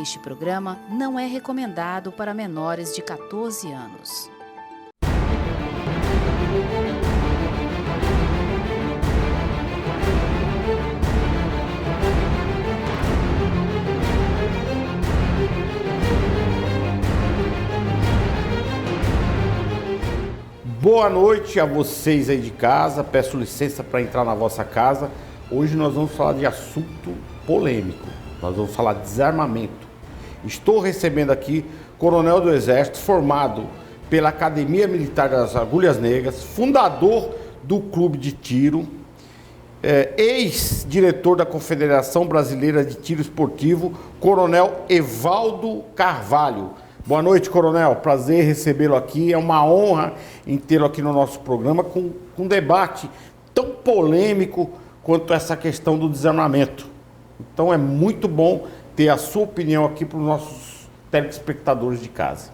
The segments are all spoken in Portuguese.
Este programa não é recomendado para menores de 14 anos. Boa noite a vocês aí de casa, peço licença para entrar na vossa casa. Hoje nós vamos falar de assunto polêmico, nós vamos falar de desarmamento. Estou recebendo aqui coronel do Exército, formado pela Academia Militar das Agulhas Negras, fundador do Clube de Tiro, ex-diretor da Confederação Brasileira de Tiro Esportivo, coronel Evaldo Carvalho. Boa noite, coronel. Prazer recebê-lo aqui. É uma honra em tê-lo aqui no nosso programa com um debate tão polêmico quanto essa questão do desarmamento. Então é muito bom ter a sua opinião aqui para os nossos telespectadores de casa.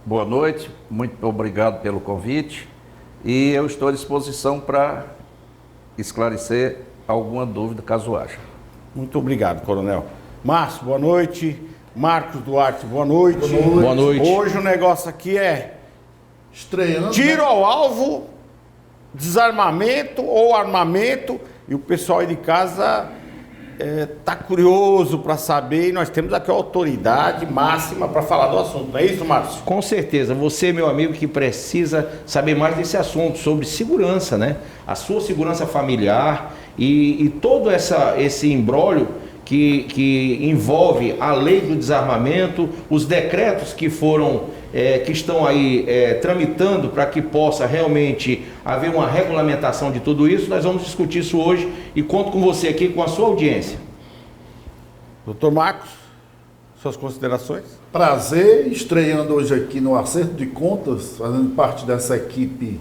Boa noite, muito obrigado pelo convite e eu estou à disposição para esclarecer alguma dúvida caso haja. Muito obrigado, coronel. Márcio, boa noite. Marcos Duarte, boa noite. Boa noite. Boa noite. Hoje o negócio aqui é estreando, tiro ao alvo, desarmamento ou armamento, e o pessoal aí de casa está curioso para saber, e nós temos aqui a autoridade máxima para falar do assunto, não é isso, Márcio? Com certeza, você, meu amigo, que precisa saber mais desse assunto, sobre segurança, né? A sua segurança familiar e todo esse imbróglio que envolve a lei do desarmamento, os decretos que estão aí tramitando para que possa realmente haver uma regulamentação de tudo isso. Nós vamos discutir isso hoje e conto com você aqui, com a sua audiência. Doutor Marcos, suas considerações? Prazer, estreando hoje aqui no Acerto de Contas, fazendo parte dessa equipe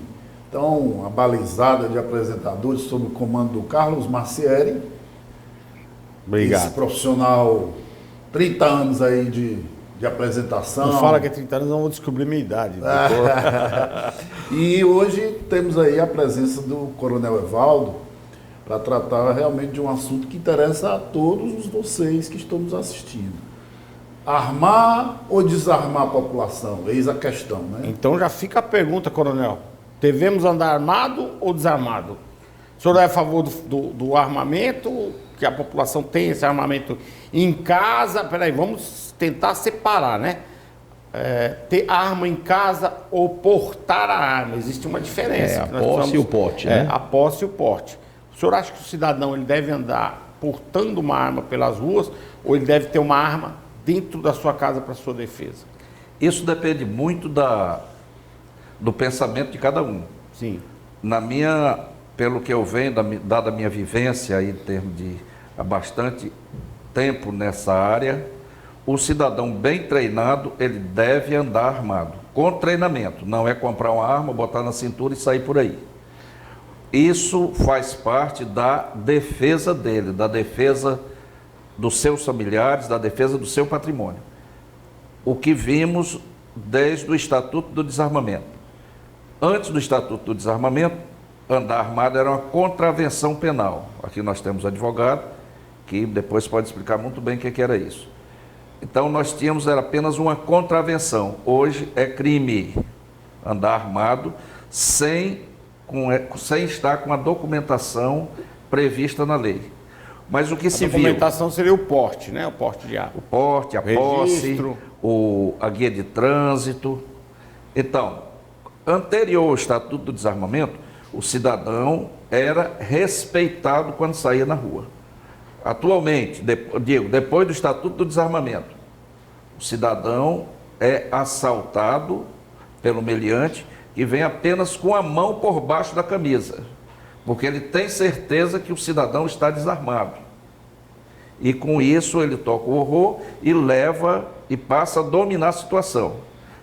tão abalizada de apresentadores sob o comando do Carlos Marcieri. Obrigado. Esse profissional, 30 anos aí de apresentação. Não fala que é 30 anos, não vou descobrir minha idade. E hoje temos aí a presença do coronel Evaldo para tratar realmente de um assunto que interessa a todos vocês que estão nos assistindo. Armar ou desarmar a população? Eis a questão, né? Então já fica a pergunta, coronel. Devemos andar armado ou desarmado? O senhor é a favor do armamento, que a população tem esse armamento em casa? Peraí, vamos tentar separar, né? Ter arma em casa ou portar a arma. Existe uma diferença. A posse e o porte, né? A posse e o porte. O senhor acha que o cidadão ele deve andar portando uma arma pelas ruas ou ele deve ter uma arma dentro da sua casa para sua defesa? Isso depende muito do pensamento de cada um. Sim. Pelo que eu venho, dada a minha vivência aí, em termos de há bastante tempo nessa área, o cidadão bem treinado, ele deve andar armado, com treinamento, não é comprar uma arma, botar na cintura e sair por aí. Isso faz parte da defesa dele, da defesa dos seus familiares, da defesa do seu patrimônio. O que vimos desde o Estatuto do Desarmamento. Antes do Estatuto do Desarmamento, andar armado era uma contravenção penal. Aqui nós temos advogado, que depois pode explicar muito bem o que era isso. Então nós tínhamos, era apenas uma contravenção. Hoje é crime andar armado sem estar com a documentação prevista na lei. Mas o que se viu... A documentação seria o porte, né? O porte de arma. O porte, a posse, a guia de trânsito. Então, anterior ao Estatuto do Desarmamento, o cidadão era respeitado quando saía na rua. Atualmente, depois do Estatuto do Desarmamento, o cidadão é assaltado pelo meliante que vem apenas com a mão por baixo da camisa, porque ele tem certeza que o cidadão está desarmado. E com isso ele toca o horror e leva e passa a dominar a situação.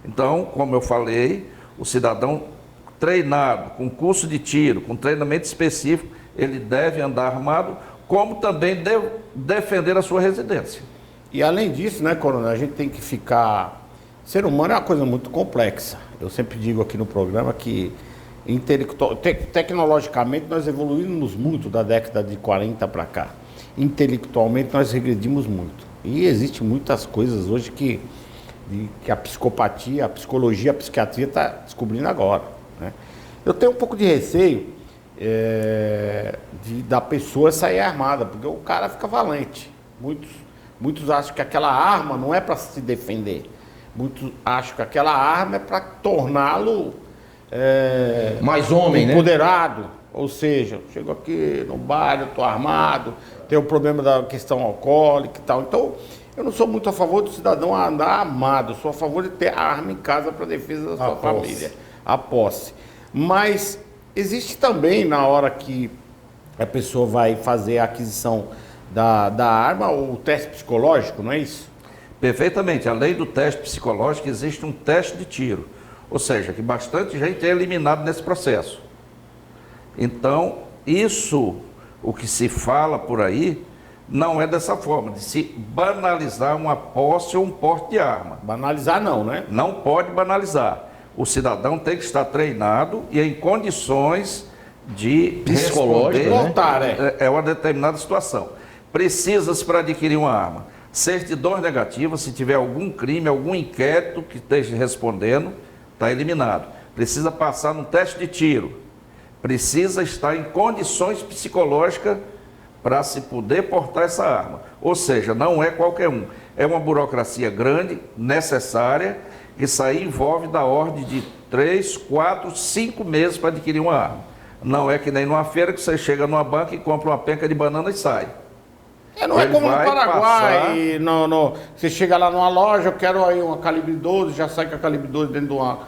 Então, como eu falei, o cidadão treinado, com curso de tiro, com treinamento específico, ele deve andar armado, como também deve defender a sua residência. E além disso, né, coronel, a gente tem que ficar... Ser humano é uma coisa muito complexa. Eu sempre digo aqui no programa que tecnologicamente nós evoluímos muito da década de 40 para cá. Intelectualmente nós regredimos muito. E existem muitas coisas hoje que a psicopatia, a psicologia, a psiquiatria está descobrindo agora, né? Eu tenho um pouco de receio da pessoa sair armada, porque o cara fica valente. Muitos acham que aquela arma não é para se defender. Muitos acham que aquela arma é para torná-lo mais homem, empoderado. Né? Ou seja, chego aqui no bairro, estou armado, tem o problema da questão alcoólica e tal. Então, eu não sou muito a favor do cidadão andar armado, eu sou a favor de ter a arma em casa para defesa da sua família, a posse. Mas existe também, na hora que a pessoa vai fazer a aquisição da arma, o teste psicológico, não é isso? Perfeitamente. Além do teste psicológico, existe um teste de tiro. Ou seja, que bastante gente é eliminado nesse processo. Então, isso, o que se fala por aí, não é dessa forma, de se banalizar uma posse ou um porte de arma. Banalizar não, né? Não pode banalizar. O cidadão tem que estar treinado e em condições de psicológico, responder, é uma determinada situação. Precisa-se para adquirir uma arma. Certidões negativas, se tiver algum crime, algum inquérito que esteja respondendo, está eliminado. Precisa passar no teste de tiro. Precisa estar em condições psicológicas para se poder portar essa arma. Ou seja, não é qualquer um. É uma burocracia grande, necessária, que isso aí envolve da ordem de 3, 4, 5 meses para adquirir uma arma. Não é que nem numa feira que você chega numa banca e compra uma penca de banana e sai. Não é como no Paraguai, você chega lá numa loja, eu quero aí uma calibre 12, já sai com a calibre 12 dentro de uma...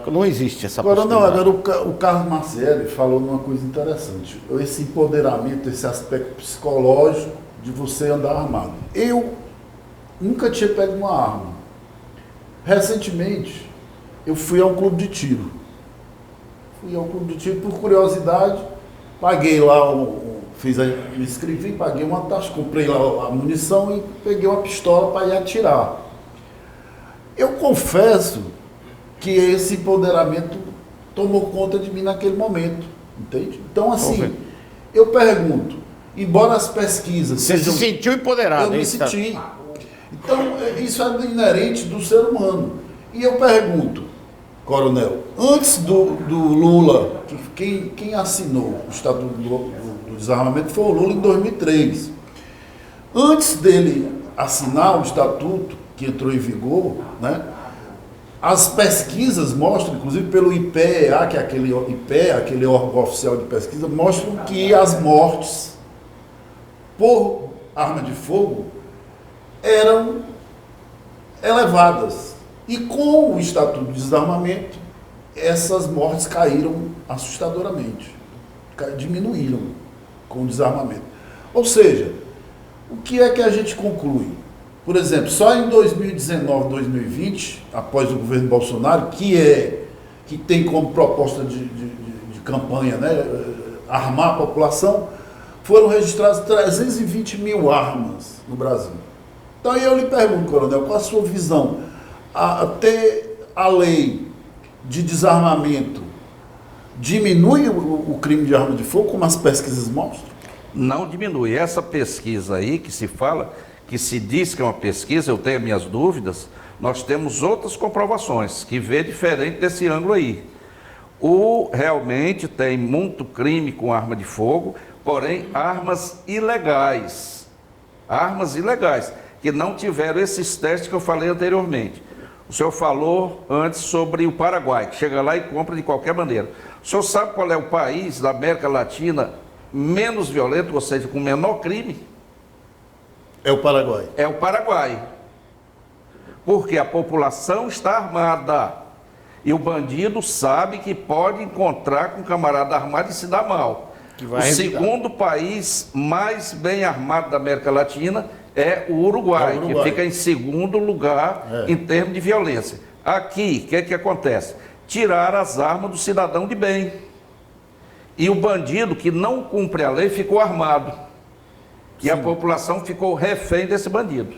Não existe essa possibilidade. Agora o Carlos Marcelli falou numa coisa interessante, esse empoderamento, esse aspecto psicológico de você andar armado. Eu nunca tinha pego uma arma. Recentemente, eu fui a um clube de tiro. Por curiosidade, paguei lá, me inscrevi, paguei uma taxa, comprei lá a munição e peguei uma pistola para ir atirar. Eu confesso que esse empoderamento tomou conta de mim naquele momento, entende? Então, assim, eu pergunto, embora as pesquisas Você se sentiu empoderado? Eu me senti. Então, isso é inerente do ser humano. E eu pergunto, Coronel, antes do Lula, quem assinou o Estatuto do Desarmamento foi o Lula em 2003. Antes dele assinar o Estatuto, que entrou em vigor, né, as pesquisas mostram, inclusive pelo IPEA, que é aquele órgão oficial de pesquisa, mostram que as mortes por arma de fogo eram elevadas. E com o Estatuto de Desarmamento, essas mortes caíram assustadoramente, diminuíram com o desarmamento. Ou seja, o que é que a gente conclui? Por exemplo, só em 2019, 2020, após o governo Bolsonaro, que tem como proposta de campanha, né, armar a população, foram registradas 320 mil armas no Brasil. Então aí eu lhe pergunto, Coronel, qual a sua visão? Até a lei de desarmamento diminui o crime de arma de fogo, como as pesquisas mostram? Não diminui. Essa pesquisa aí que se fala, que se diz que é uma pesquisa, eu tenho minhas dúvidas, nós temos outras comprovações que vê diferente desse ângulo aí. Realmente tem muito crime com arma de fogo, porém armas ilegais, que não tiveram esses testes que eu falei anteriormente. O senhor falou antes sobre o Paraguai, que chega lá e compra de qualquer maneira. O senhor sabe qual é o país da América Latina menos violento, ou seja, com menor crime? É o Paraguai. É o Paraguai. Porque a população está armada. E o bandido sabe que pode encontrar com um camarada armado e se dar mal. O segundo país mais bem armado da América Latina é o Uruguai, que fica em segundo lugar em termos de violência. Aqui, o que é que acontece? Tiraram as armas do cidadão de bem. E o bandido que não cumpre a lei ficou armado. E a população ficou refém desse bandido.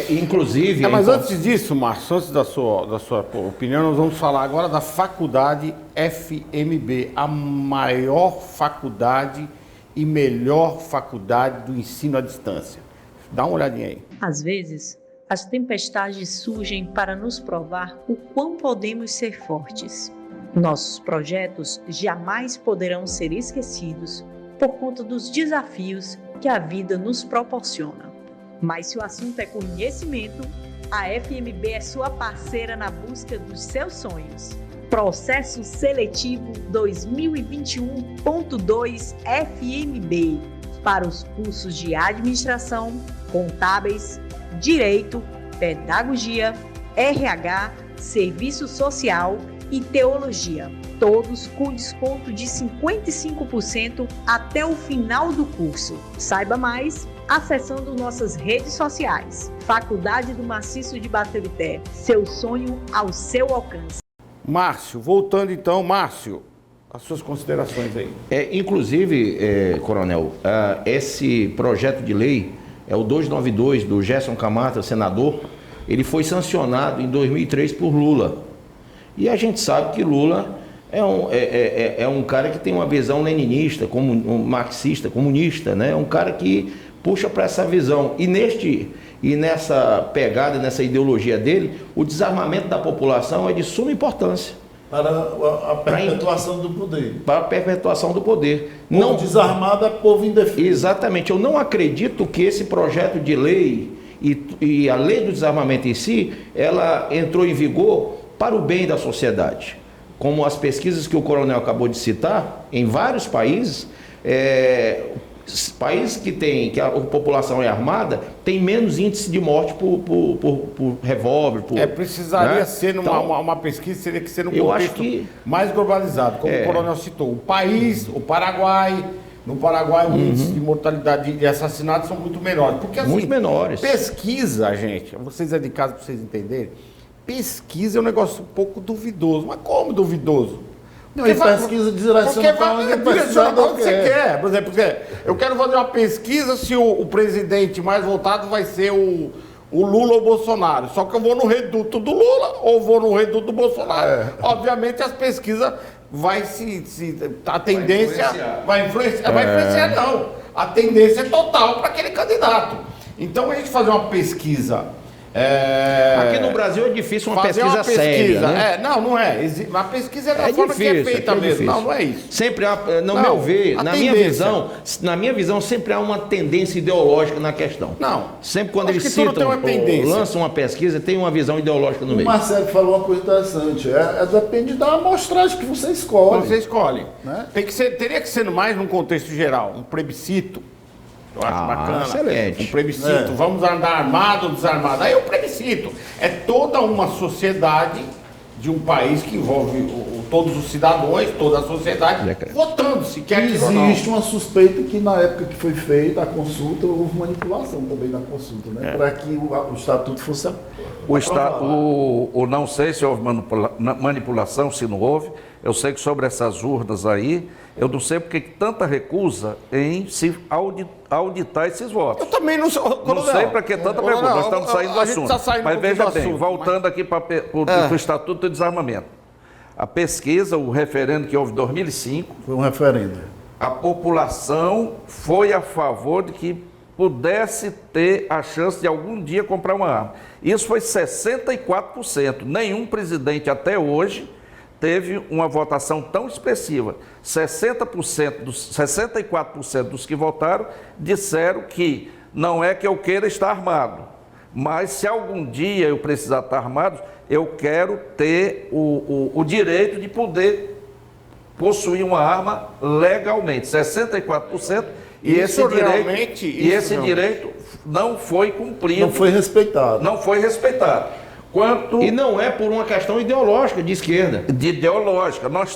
Inclusive... mas antes disso, Márcio, antes da sua opinião, nós vamos falar agora da faculdade FMB, a maior faculdade e melhor faculdade do ensino à distância. Dá uma olhadinha aí. Às vezes, as tempestades surgem para nos provar o quão podemos ser fortes. Nossos projetos jamais poderão ser esquecidos por conta dos desafios que a vida nos proporciona. Mas se o assunto é conhecimento, a FMB é sua parceira na busca dos seus sonhos. Processo Seletivo 2021.2 FMB para os cursos de Administração, Contábeis, Direito, Pedagogia, RH, Serviço Social e Teologia. Todos com desconto de 55% até o final do curso. Saiba mais acessando nossas redes sociais. Faculdade do Maciço de Baturité. Seu sonho ao seu alcance. Márcio, voltando então, Márcio, as suas considerações aí. Inclusive, Coronel, esse projeto de lei é o 292 do Gerson Camata, senador. Ele foi sancionado em 2003 por Lula. E a gente sabe que Lula é um cara que tem uma visão leninista, um marxista, comunista, né? É um cara que puxa para essa visão. E nessa pegada, nessa ideologia dele, o desarmamento da população é de suma importância. Para a perpetuação do poder. Para a perpetuação do poder. Povo Não desarmado é povo indefeso. Exatamente. Eu não acredito que esse projeto de lei e a lei do desarmamento em si, ela entrou em vigor para o bem da sociedade. Como as pesquisas que o coronel acabou de citar, em vários países, países que a população é armada, tem menos índice de morte por revólver. Precisaria né? ser uma pesquisa, teria que ser num eu contexto acho que mais globalizado, como o coronel citou. O país, o Paraguai, no Paraguai o índice de mortalidade de assassinatos são muito menores. Porque assim, muito menores. Pesquisa, gente, vocês é de casa para vocês entenderem, pesquisa é um negócio um pouco duvidoso. Mas como duvidoso? Não, e pesquisa direciona para onde você quer. Por exemplo, eu quero fazer uma pesquisa se o presidente mais votado vai ser o Lula ou o Bolsonaro. Só que eu vou no reduto do Lula ou vou no reduto do Bolsonaro. Obviamente as pesquisas a tendência vai influenciar não. A tendência é total para aquele candidato. Então a gente fazer uma pesquisa. Aqui no Brasil é difícil uma pesquisa séria, né? Não é. A pesquisa é da forma que é feita mesmo. Não é isso. Sempre há, meu ver, na minha visão, sempre há uma tendência ideológica na questão. Não. Sempre quando eles citam, lançam uma pesquisa, tem uma visão ideológica no meio. O Marcelo falou uma coisa interessante. Depende da amostragem que você escolhe. Você escolhe. Né? Teria que ser mais num contexto geral, um plebiscito. Eu acho bacana. Excelente. Um plebiscito. Vamos andar armado ou desarmado? Aí é o plebiscito. É toda uma sociedade de um país que envolve todos os cidadãos, toda a sociedade, votando se quer aquilo ou não. Existe uma suspeita que na época que foi feita a consulta, houve manipulação também na consulta, né? Para que o estatuto fosse não sei se houve manipulação, se não houve. Eu sei que sobre essas urnas aí, eu não sei porque tanta recusa em se auditar esses votos. Eu também não sou. Não sei para que tanta pergunta, nós estamos saindo do assunto. Mas veja bem, voltando aqui para o Estatuto de Desarmamento. A pesquisa, o referendo que houve em 2005... Foi um referendo. A população foi a favor de que pudesse ter a chance de algum dia comprar uma arma. Isso foi 64%. Nenhum presidente até hoje teve uma votação tão expressiva. 64% dos que votaram disseram que não é que eu queira estar armado, mas se algum dia eu precisar estar armado, eu quero ter o direito de poder possuir uma arma legalmente. 64%. E esse direito não foi cumprido. Não foi respeitado. Não foi respeitado. E não é por uma questão ideológica de esquerda. De ideológica. Nós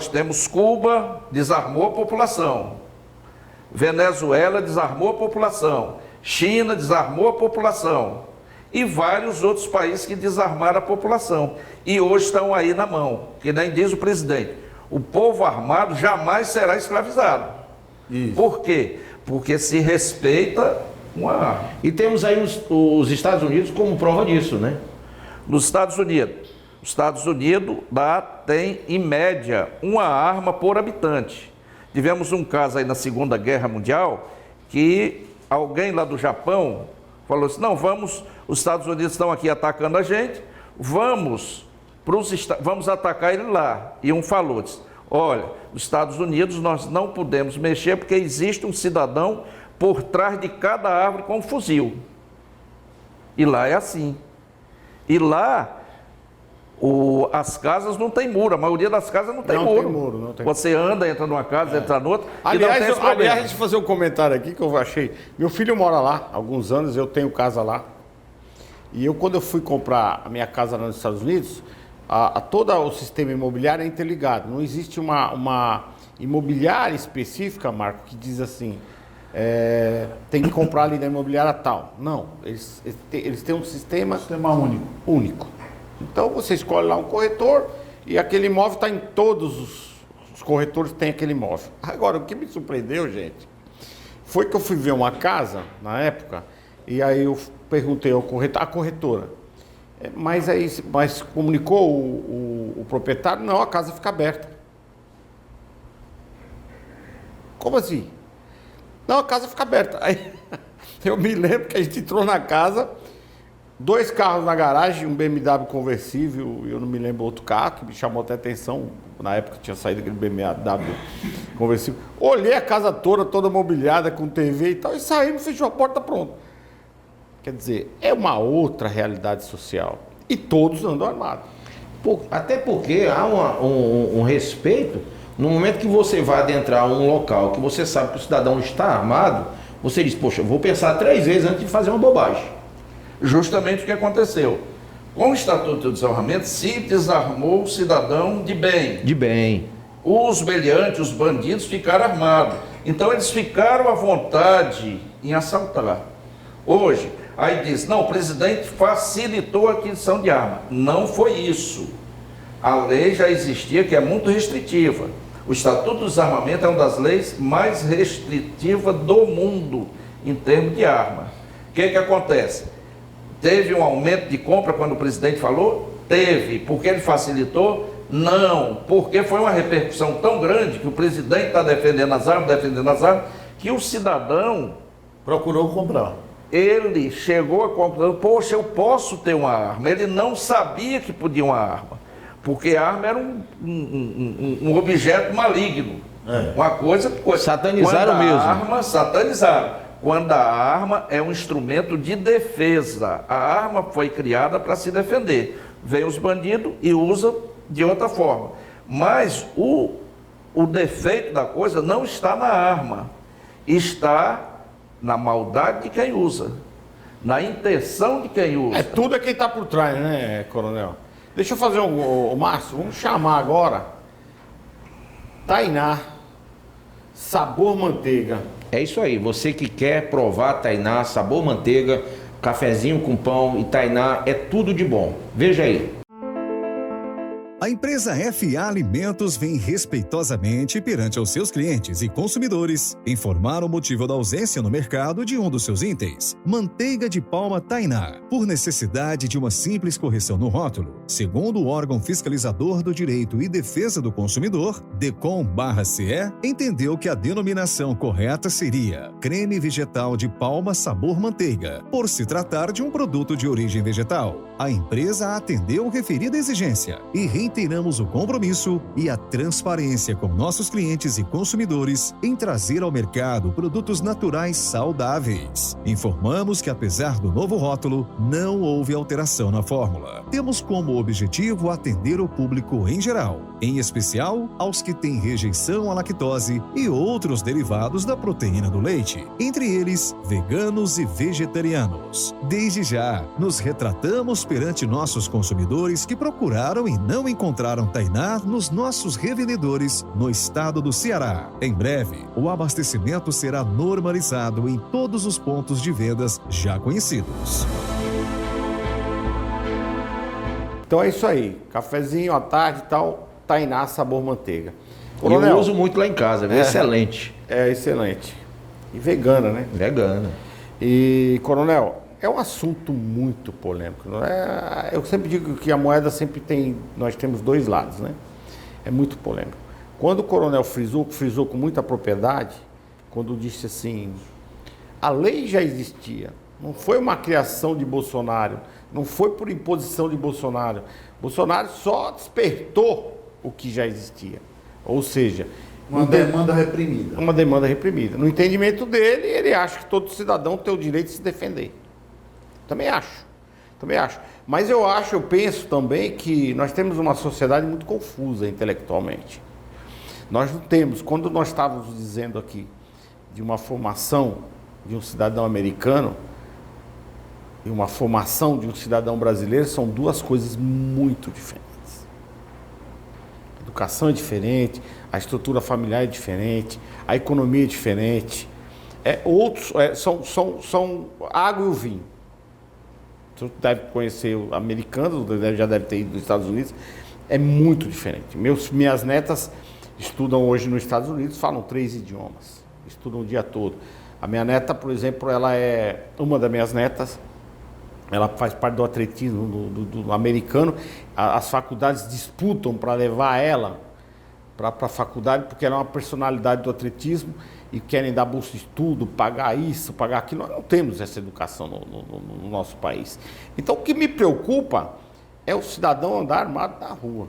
temos Cuba, desarmou a população. Venezuela desarmou a população. China desarmou a população. E vários outros países que desarmaram a população. E hoje estão aí na mão, que nem diz o presidente. O povo armado jamais será escravizado. Isso. Por quê? Porque se respeita uma arma. E temos aí os Estados Unidos como prova disso, né? Nos Estados Unidos. Os Estados Unidos tem, em média, uma arma por habitante. Tivemos um caso aí na Segunda Guerra Mundial que alguém lá do Japão falou assim, não, vamos, os Estados Unidos estão aqui atacando a gente, vamos atacar ele lá. E um falou, disse, olha, nos Estados Unidos nós não podemos mexer porque existe um cidadão por trás de cada árvore com um fuzil. E lá é assim. E lá, as casas não tem muro, a maioria das casas não tem muro. Tem muro, não tem. Você anda, entra numa casa, entra noutra, Aliás, e não tem esse problema. deixa eu fazer um comentário aqui que eu achei. Meu filho mora lá há alguns anos, eu tenho casa lá. E quando eu fui comprar a minha casa lá nos Estados Unidos, todo o sistema imobiliário é interligado. Não existe uma imobiliária específica, Marco, que diz assim, tem que comprar ali na imobiliária tal. Não, eles têm um sistema único. Então você escolhe lá um corretor e aquele imóvel está em todos os corretores, tem aquele imóvel. Agora, o que me surpreendeu, gente, foi que eu fui ver uma casa na época e aí eu perguntei ao corretor, a corretora, mas comunicou o proprietário? Não, a casa fica aberta. Como assim? Não, a casa fica aberta. Aí eu me lembro que a gente entrou na casa, 2 carros na garagem, um BMW conversível, eu não me lembro outro carro, que me chamou até atenção, na época tinha saído aquele BMW conversível. Olhei a casa toda mobiliada, com TV e tal, e saímos, fechou a porta, pronto. Quer dizer, é uma outra realidade social. E todos andam armados. Até porque há um respeito, no momento que você vai adentrar um local, que você sabe que o cidadão está armado, você diz, poxa, eu vou pensar 3 vezes antes de fazer uma bobagem. Justamente o que aconteceu. Com o Estatuto de Desarmamento, se desarmou o cidadão de bem. De bem. Os meliantes, os bandidos ficaram armados. Então eles ficaram à vontade em assaltar. Hoje, aí diz, não, o presidente facilitou a aquisição de arma. Não foi isso. A lei já existia, que é muito restritiva. O Estatuto do Desarmamento é uma das leis mais restritivas do mundo em termos de arma. O que acontece? Teve um aumento de compra quando o presidente falou? Teve. Porque ele facilitou? Não. Porque foi uma repercussão tão grande que o presidente está defendendo as armas, que o cidadão procurou comprar. Ele chegou a comprar, poxa, eu posso ter uma arma. Ele não sabia que podia uma arma. Porque a arma era um objeto maligno. Uma coisa... Satanizaram mesmo. Satanizaram. Quando a arma é um instrumento de defesa. A arma foi criada para se defender. Vem os bandidos e usam de outra forma. Mas o defeito da coisa não está na arma. Está na maldade de quem usa. Na intenção de quem usa. Tudo é quem está por trás, né, coronel? Deixa eu fazer o Márcio, vamos chamar agora Tainá Sabor Manteiga. É isso aí, você que quer provar Tainá Sabor Manteiga, cafezinho com pão e Tainá é tudo de bom. Veja aí. A empresa FA Alimentos vem respeitosamente perante aos seus clientes e consumidores informar o motivo da ausência no mercado de um dos seus itens, manteiga de palma Tainá, por necessidade de uma simples correção no rótulo. Segundo o órgão fiscalizador do Direito e Defesa do Consumidor, DECOM/CE, entendeu que a denominação correta seria creme vegetal de palma sabor manteiga, por se tratar de um produto de origem vegetal. A empresa atendeu referida exigência e reiteramos o compromisso e a transparência com nossos clientes e consumidores em trazer ao mercado produtos naturais saudáveis. Informamos que, apesar do novo rótulo, não houve alteração na fórmula. Temos como objetivo atender o público em geral, em especial aos que têm rejeição à lactose e outros derivados da proteína do leite, entre eles veganos e vegetarianos. Desde já, nos retratamos perante nossos consumidores que procuraram e não encontraram Tainá nos nossos revendedores no estado do Ceará. Em breve, o abastecimento será normalizado em todos os pontos de vendas já conhecidos. Então é isso aí, cafezinho à tarde e tal, Tainá Sabor Manteiga. Eu uso muito lá em casa, é excelente. É excelente. E vegana, né? Vegana. E, coronel, é um assunto muito polêmico. Não é? Eu sempre digo que a moeda sempre tem, nós temos 2 lados, né? É muito polêmico. Quando o coronel frisou com muita propriedade, quando disse assim, A lei já existia. Não foi uma criação de Bolsonaro. Não foi por imposição de Bolsonaro. Bolsonaro só despertou o que já existia. Ou seja, Uma demanda reprimida. uma demanda reprimida. No entendimento dele, ele acha que todo cidadão tem o direito de se defender. Também acho. Mas eu penso também que nós temos uma sociedade muito confusa intelectualmente. Nós não temos, quando nós estávamos dizendo aqui de uma formação de um cidadão americano e uma formação de um cidadão brasileiro, são duas coisas muito diferentes. A educação é diferente, a estrutura familiar é diferente, a economia é diferente. São água e o vinho. Você deve conhecer o americano, já deve ter ido nos Estados Unidos. É muito diferente. Minhas netas estudam hoje nos Estados Unidos, falam 3 idiomas, estudam o dia todo. A minha neta, por exemplo, uma das minhas netas, ela faz parte do atletismo do americano. As faculdades disputam para levar ela para a faculdade, porque ela é uma personalidade do atletismo e querem dar bolsa de estudo, pagar isso, pagar aquilo. Nós não temos essa educação no nosso país. Então, o que me preocupa é o cidadão andar armado na rua,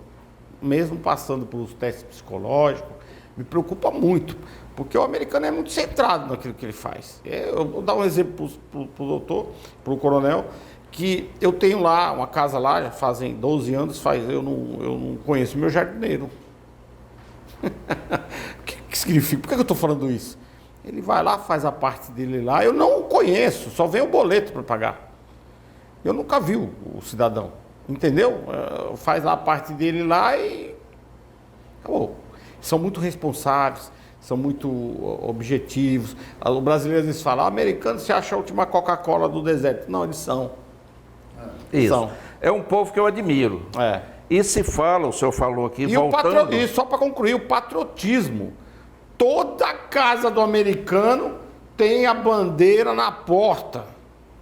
mesmo passando pelos testes psicológicos. Me preocupa muito, porque o americano é muito centrado naquilo que ele faz. Eu vou dar um exemplo para o doutor, para o coronel, que eu tenho lá, uma casa lá, já fazem 12 anos, eu não conheço meu jardineiro. O que significa? Por que eu estou falando isso? Ele vai lá, faz a parte dele lá, eu não o conheço, só vem o boleto para pagar. Eu nunca vi o cidadão, entendeu? Faz lá a parte dele lá e acabou. São muito responsáveis, são muito objetivos. O brasileiro às vezes fala, o americano se acha a última Coca-Cola do deserto. Não, eles são. Isso. É um povo que eu admiro. E se fala, o senhor falou aqui, voltando... E só para concluir, o patriotismo. Toda casa do americano tem a bandeira na porta.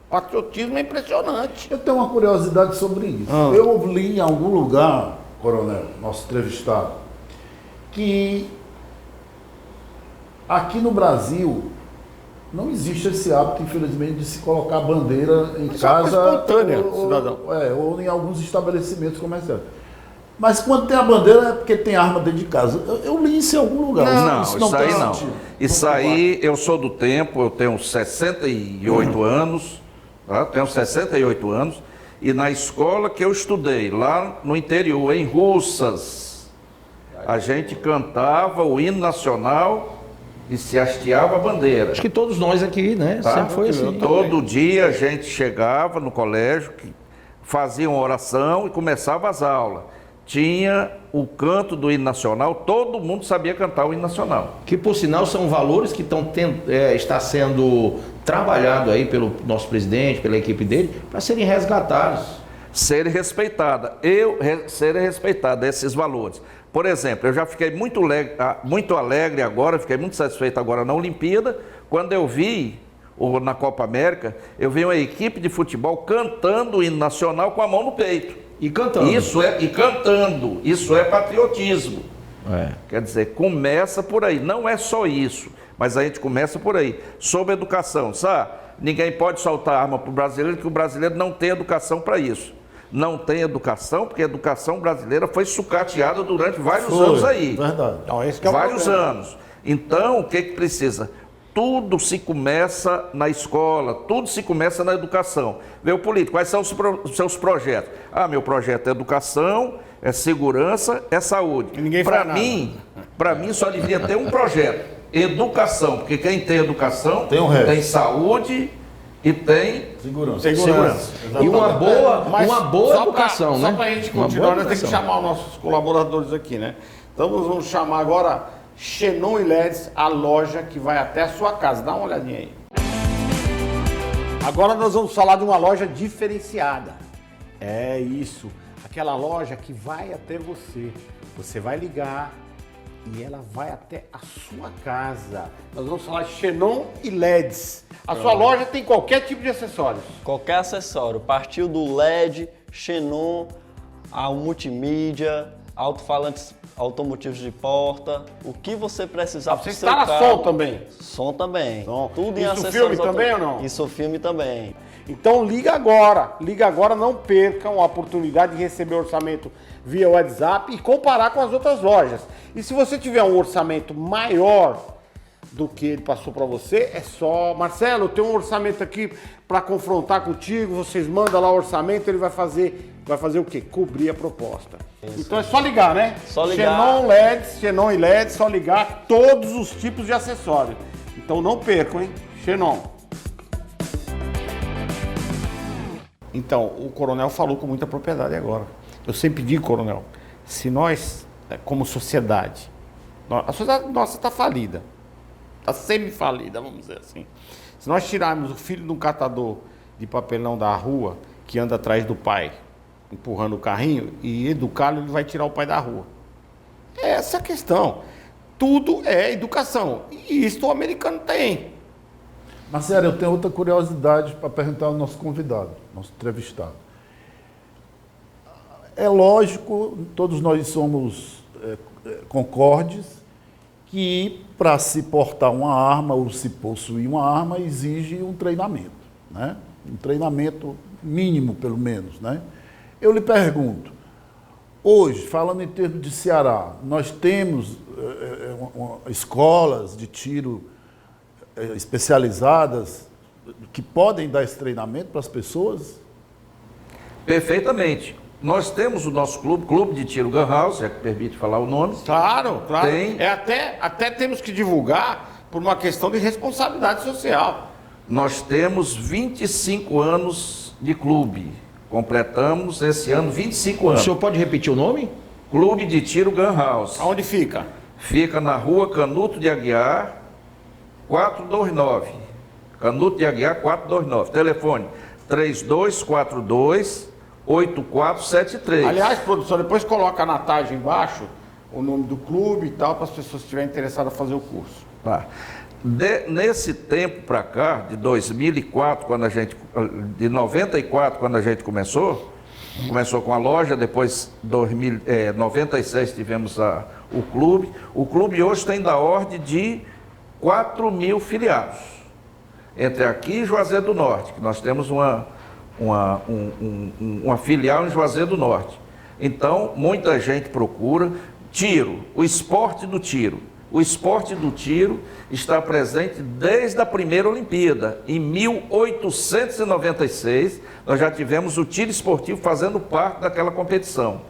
O patriotismo é impressionante. Eu tenho uma curiosidade sobre isso. Eu li em algum lugar, coronel, nosso entrevistado, que aqui no Brasil não existe esse hábito, infelizmente, de se colocar a bandeira em casa espontânea, cidadão. Ou em alguns estabelecimentos comerciais. Mas quando tem a bandeira é porque tem arma dentro de casa. Eu li isso em algum lugar. Não, isso aí não. Isso aí, eu sou do tempo, eu tenho 68 anos, tá? Tenho 68 anos, e na escola que eu estudei, lá no interior, em Russas, a gente cantava o hino nacional e se hasteava a bandeira. Acho que todos nós aqui, né? Tá? Sempre foi assim. Todo dia a gente chegava no colégio, fazia uma oração e começava as aulas. Tinha o canto do hino nacional, todo mundo sabia cantar o hino nacional. Que, por sinal, são valores que está sendo trabalhado aí pelo nosso presidente, pela equipe dele, para serem resgatados. Serem respeitados esses valores. Por exemplo, eu já fiquei muito alegre agora, fiquei muito satisfeito agora na Olimpíada, quando eu vi, na Copa América, eu vi uma equipe de futebol cantando o hino nacional com a mão no peito. E cantando. Isso é patriotismo. Quer dizer, começa por aí. Não é só isso, mas a gente começa por aí. Sobre educação, sabe? Ninguém pode soltar arma para o brasileiro, porque o brasileiro não tem educação para isso. Não tem educação, porque a educação brasileira foi sucateada durante vários anos aí. Verdade. Então, esse que é o vários problema. anos. Então, o que precisa? Tudo se começa na escola, tudo se começa na educação. Vê o político, quais são os seus projetos? Meu projeto é educação, é segurança, é saúde. Para mim só devia ter um projeto, educação, porque quem tem educação tem saúde e tem segurança. E uma boa educação, né? Só para a gente continuar, nós temos que chamar os nossos colaboradores aqui, né? Então nós vamos chamar agora Xenon e LEDs, a loja que vai até a sua casa. Dá uma olhadinha aí. Agora nós vamos falar de uma loja diferenciada. É isso, aquela loja que vai até você. Você vai ligar e ela vai até a sua casa. Nós vamos falar de Xenon e LEDs. A sua loja tem qualquer tipo de acessórios. Qualquer acessório. Partiu do LED, Xenon, ao multimídia, alto-falantes automotivos de porta, o que você precisar para o Você seu instala carro. som também? Som também. Som. Tudo em Isso acessórios filme também ou não? Isso filme também. Então liga agora, não percam a oportunidade de receber orçamento via WhatsApp e comparar com as outras lojas. E se você tiver um orçamento maior do que ele passou para você, é só, Marcelo, eu tenho um orçamento aqui para confrontar contigo, vocês mandam lá o orçamento, ele vai fazer o quê? Cobrir a proposta. Isso. Então é só ligar, né? Só ligar. Xenon e LED, só ligar todos os tipos de acessórios. Então não percam, hein? Xenon. Então, o Coronel falou com muita propriedade agora. Eu sempre digo, Coronel, se nós, como sociedade, a sociedade nossa está falida, está semi-falida, vamos dizer assim. Se nós tirarmos o filho de um catador de papelão da rua, que anda atrás do pai, empurrando o carrinho, e educá-lo, ele vai tirar o pai da rua. É essa a questão. Tudo é educação. E isso o americano tem. Marcelo, eu tenho outra curiosidade para perguntar ao nosso convidado, nosso entrevistado. É lógico, todos nós somos concordes, que para se portar uma arma ou se possuir uma arma exige um treinamento, né? Um treinamento mínimo, pelo menos, né? Eu lhe pergunto, hoje, falando em termos de Ceará, nós temos escolas de tiro especializadas que podem dar esse treinamento para as pessoas? Perfeitamente. Nós temos o nosso clube de tiro Gun House, é que permite falar o nome. Claro. Tem. Até temos que divulgar por uma questão de responsabilidade social. Nós temos 25 anos de clube. Completamos esse ano 25 O anos. senhor pode repetir o nome? Clube de Tiro Gun House. Aonde fica? Fica na rua Canuto de Aguiar, 429. Canuto de Aguiar, 429. Telefone 3242-8473. Aliás, produção, depois coloca na tarja embaixo o nome do clube e tal, para as pessoas que estiverem interessadas em fazer o curso. Tá. Nesse tempo para cá, de 2004, de 94, quando a gente começou com a loja, depois 96 tivemos o clube. O clube hoje tem da ordem de 4.000 filiados, entre aqui e Juazeiro do Norte, que nós temos uma filial em Juazeiro do Norte. Então, muita gente procura tiro, o esporte do tiro. O esporte do tiro está presente desde a primeira Olimpíada. Em 1896, nós já tivemos o tiro esportivo fazendo parte daquela competição.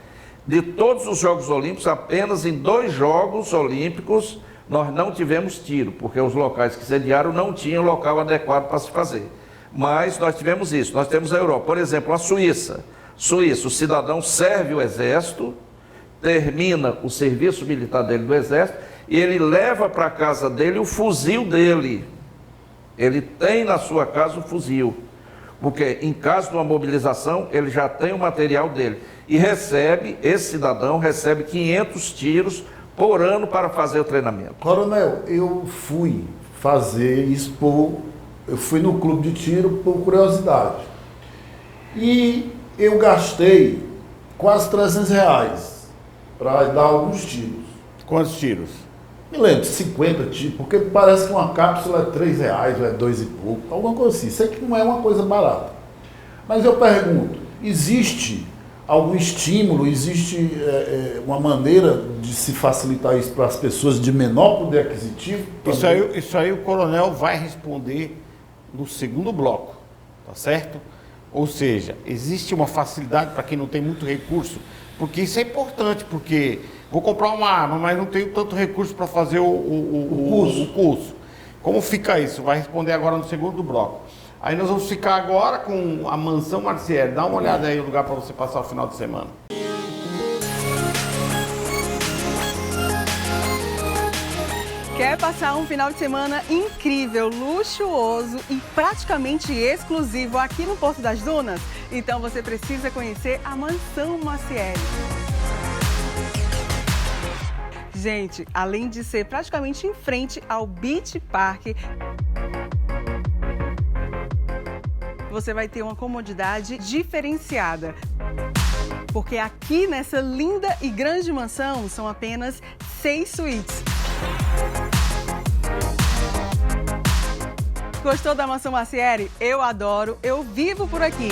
De todos os Jogos Olímpicos, apenas em 2 Jogos Olímpicos nós não tivemos tiro, porque os locais que sediaram não tinham local adequado para se fazer. Mas nós tivemos isso. Nós temos a Europa, por exemplo, a Suíça. Suíça, o cidadão serve o exército, termina o serviço militar dele do exército, e ele leva para a casa dele o fuzil dele. Ele tem na sua casa o fuzil. Porque em caso de uma mobilização, ele já tem o material dele. E esse cidadão recebe 500 tiros por ano para fazer o treinamento. Coronel, eu fui no clube de tiro por curiosidade. E eu gastei quase R$300 para dar alguns tiros. Quantos tiros? Me lembro, 50 tiros, porque parece que uma cápsula é R$3 ou é 2 e pouco, alguma coisa assim. Sei que não é uma coisa barata. Mas eu pergunto, existe algum estímulo, existe uma maneira de se facilitar isso para as pessoas de menor poder aquisitivo? Isso aí o coronel vai responder no segundo bloco, tá certo? Ou seja, existe uma facilidade para quem não tem muito recurso, porque isso é importante, porque vou comprar uma arma, mas não tenho tanto recurso para fazer o curso. Como fica isso? Vai responder agora no segundo bloco. Aí nós vamos ficar agora com a Mansão Marcieri. Dá uma olhada aí no lugar para você passar o final de semana. Quer passar um final de semana incrível, luxuoso e praticamente exclusivo aqui no Porto das Dunas? Então você precisa conhecer a Mansão Marcieri. Gente, além de ser praticamente em frente ao Beach Park, você vai ter uma comodidade diferenciada. porque aqui nessa linda e grande mansão são apenas 6 suítes. Gostou da Mansão Macieri? Eu adoro, eu vivo por aqui.